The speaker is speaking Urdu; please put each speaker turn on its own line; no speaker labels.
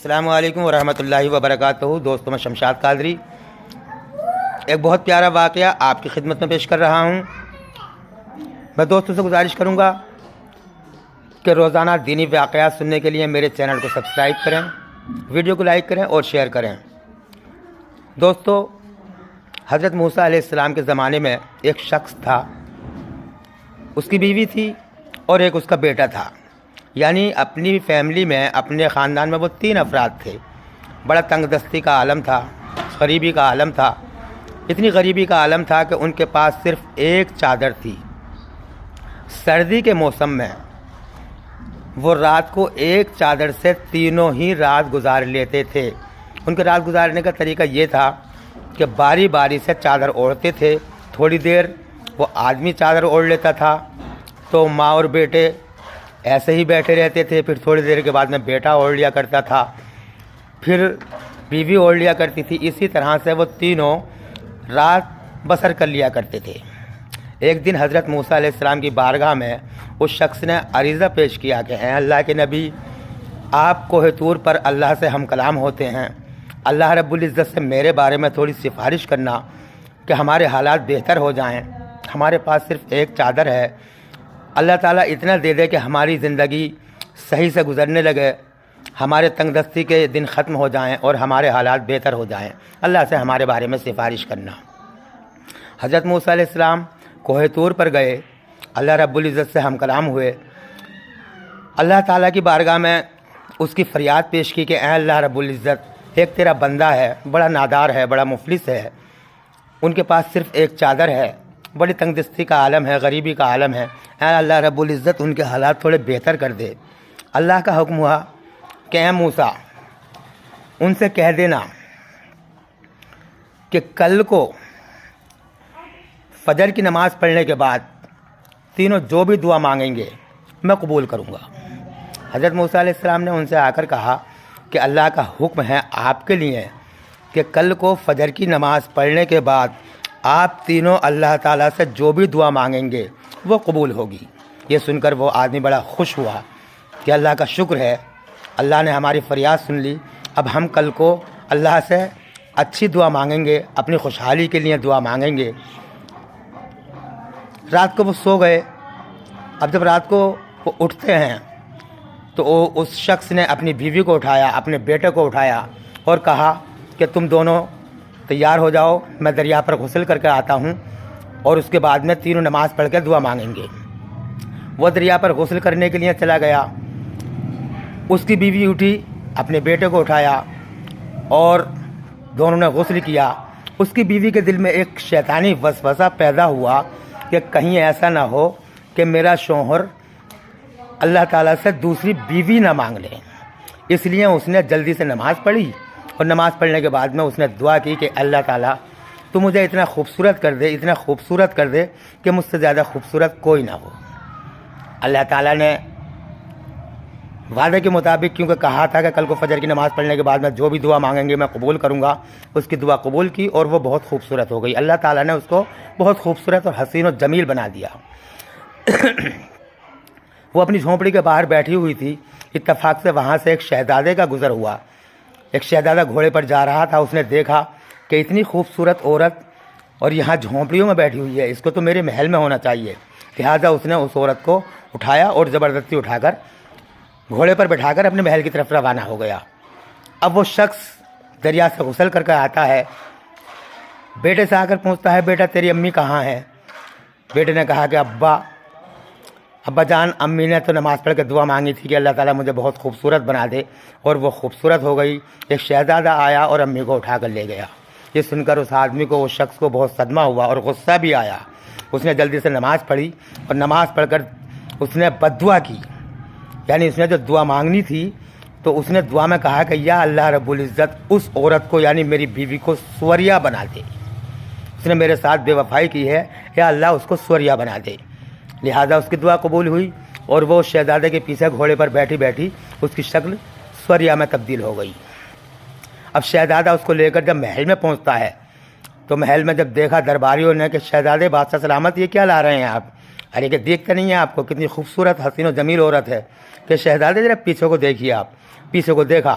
السلام علیکم ورحمۃ اللہ وبرکاتہ۔ دوستوں، میں شمشاد قادری ایک بہت پیارا واقعہ آپ کی خدمت میں پیش کر رہا ہوں۔ میں دوستوں سے گزارش کروں گا کہ روزانہ دینی واقعات سننے کے لیے میرے چینل کو سبسکرائب کریں، ویڈیو کو لائک کریں اور شیئر کریں۔ دوستو، حضرت موسیٰ علیہ السلام کے زمانے میں ایک شخص تھا، اس کی بیوی تھی اور ایک اس کا بیٹا تھا، یعنی اپنی فیملی میں، اپنے خاندان میں وہ 3 افراد تھے۔ بڑا تنگ دستی کا عالم تھا، غریبی کا عالم تھا۔ اتنی غریبی کا عالم تھا کہ ان کے پاس صرف ایک چادر تھی۔ سردی کے موسم میں وہ رات کو ایک چادر سے تینوں ہی رات گزار لیتے تھے۔ ان کے رات گزارنے کا طریقہ یہ تھا کہ باری باری سے چادر اوڑھتے تھے۔ تھوڑی دیر وہ آدمی چادر اوڑھ لیتا تھا تو ماں اور بیٹے ایسے ہی بیٹھے رہتے تھے، پھر تھوڑی دیر کے بعد میں بیٹا اوڑھ لیا کرتا تھا، پھر بیوی اوڑھ لیا کرتی تھی۔ اسی طرح سے وہ تینوں رات بسر کر لیا کرتے تھے۔ ایک دن حضرت موسیٰ علیہ السلام کی بارگاہ میں اس شخص نے عریضہ پیش کیا کہ اے اللہ کے نبی، آپ کوہ طور پر اللہ سے ہم کلام ہوتے ہیں، اللہ رب العزت سے میرے بارے میں تھوڑی سفارش کرنا کہ ہمارے حالات بہتر ہو جائیں۔ ہمارے پاس صرف ایک چادر ہے، اللہ تعالیٰ اتنا دے دے کہ ہماری زندگی صحیح سے گزرنے لگے، ہمارے تنگ دستی کے دن ختم ہو جائیں اور ہمارے حالات بہتر ہو جائیں۔ اللہ سے ہمارے بارے میں سفارش کرنا۔ حضرت موسیٰ علیہ السلام کوہ طور پر گئے، اللہ رب العزت سے ہم کلام ہوئے، اللہ تعالیٰ کی بارگاہ میں اس کی فریاد پیش کی کہ اے اللہ رب العزت، ایک تیرا بندہ ہے، بڑا نادار ہے، بڑا مفلس ہے، ان کے پاس صرف ایک چادر ہے، بڑی تنگ دستی کا عالم ہے، غریبی کا عالم ہے، اے اللہ رب العزت ان کے حالات تھوڑے بہتر کر دے۔ اللہ کا حکم ہوا کہ اے موسیٰ، ان سے کہہ دینا کہ کل کو فجر کی نماز پڑھنے کے بعد تینوں جو بھی دعا مانگیں گے میں قبول کروں گا۔ حضرت موسیٰ علیہ السلام نے ان سے آ کر کہا کہ اللہ کا حکم ہے آپ کے لیے کہ کل کو فجر کی نماز پڑھنے کے بعد آپ تینوں اللہ تعالیٰ سے جو بھی دعا مانگیں گے وہ قبول ہوگی۔ یہ سن کر وہ آدمی بڑا خوش ہوا کہ اللہ کا شکر ہے، اللہ نے ہماری فریاد سن لی، اب ہم کل کو اللہ سے اچھی دعا مانگیں گے، اپنی خوشحالی کے لیے دعا مانگیں گے۔ رات کو وہ سو گئے۔ اب جب رات کو وہ اٹھتے ہیں تو اس شخص نے اپنی بیوی کو اٹھایا، اپنے بیٹے کو اٹھایا اور کہا کہ تم دونوں تیار ہو جاؤ، میں دریا پر غسل کر کے آتا ہوں اور اس کے بعد میں تینوں نماز پڑھ کے دعا مانگیں گے۔ وہ دریا پر غسل کرنے کے لیے چلا گیا۔ اس کی بیوی اٹھی، اپنے بیٹے کو اٹھایا اور دونوں نے غسل کیا۔ اس کی بیوی کے دل میں ایک شیطانی وسوسہ پیدا ہوا کہ کہیں ایسا نہ ہو کہ میرا شوہر اللہ تعالیٰ سے دوسری بیوی نہ مانگ لے، اس لیے اس نے جلدی سے نماز پڑھی اور نماز پڑھنے کے بعد میں اس نے دعا کی کہ اللہ تعالیٰ تو مجھے اتنا خوبصورت کر دے، اتنا خوبصورت کر دے کہ مجھ سے زیادہ خوبصورت کوئی نہ ہو۔ اللہ تعالیٰ نے وعدے کے مطابق، کیونکہ کہا تھا کہ کل کو فجر کی نماز پڑھنے کے بعد میں جو بھی دعا مانگیں گے میں قبول کروں گا، اس کی دعا قبول کی اور وہ بہت خوبصورت ہو گئی۔ اللہ تعالیٰ نے اس کو بہت خوبصورت اور حسین و جمیل بنا دیا۔ وہ اپنی جھونپڑی کے باہر بیٹھی ہوئی تھی، اتفاق سے وہاں سے ایک شہزادے کا گزر ہوا۔ ایک شہزادہ گھوڑے پر جا رہا تھا، اس نے دیکھا کہ اتنی خوبصورت عورت اور یہاں جھونپڑیوں میں بیٹھی ہوئی ہے، اس کو تو میرے محل میں ہونا چاہیے۔ لہٰذا اس نے اس عورت کو اٹھایا اور زبردستی اٹھا کر گھوڑے پر بٹھا کر اپنے محل کی طرف روانہ ہو گیا۔ اب وہ شخص دریا سے غسل کر کے آتا ہے، بیٹے سے آ کر پوچھتا ہے بیٹا تیری امی کہاں ہے؟ بیٹے نے کہا کہ ابا جان، امی نے تو نماز پڑھ کے دعا مانگی تھی کہ اللہ تعالیٰ مجھے بہت خوبصورت بنا دے، اور وہ خوبصورت ہو گئی۔ ایک شہزادہ آیا اور امی کو اٹھا کر لے گیا۔ یہ سن کر اس آدمی کو، اس شخص کو بہت صدمہ ہوا اور غصہ بھی آیا۔ اس نے جلدی سے نماز پڑھی اور نماز پڑھ کر اس نے بد دعا کی، یعنی اس نے جو دعا مانگنی تھی تو اس نے دعا میں کہا کہ یا اللہ رب العزت اس عورت کو، یعنی میری بیوی کو سوریا بنا دے، اس نے میرے ساتھ بے وفائی کی ہے، یا اللہ اس کو سوریا بنا دے۔ لہذا اس کی دعا قبول ہوئی اور وہ شہزادے کے پیچھے گھوڑے پر بیٹھی بیٹھی اس کی شکل سوریا میں تبدیل ہو گئی۔ اب شہزادہ اس کو لے کر جب محل میں پہنچتا ہے تو محل میں جب دیکھا درباریوں نے کہ شہزادے بادشاہ سلامت، یہ کیا لا رہے ہیں آپ؟ ارے کہ دیکھتے نہیں ہیں آپ کو کتنی خوبصورت حسین و جمیل عورت ہے؟ کہ شہزادے ذرا پیچھے کو دیکھیے۔ آپ پیچھے کو دیکھا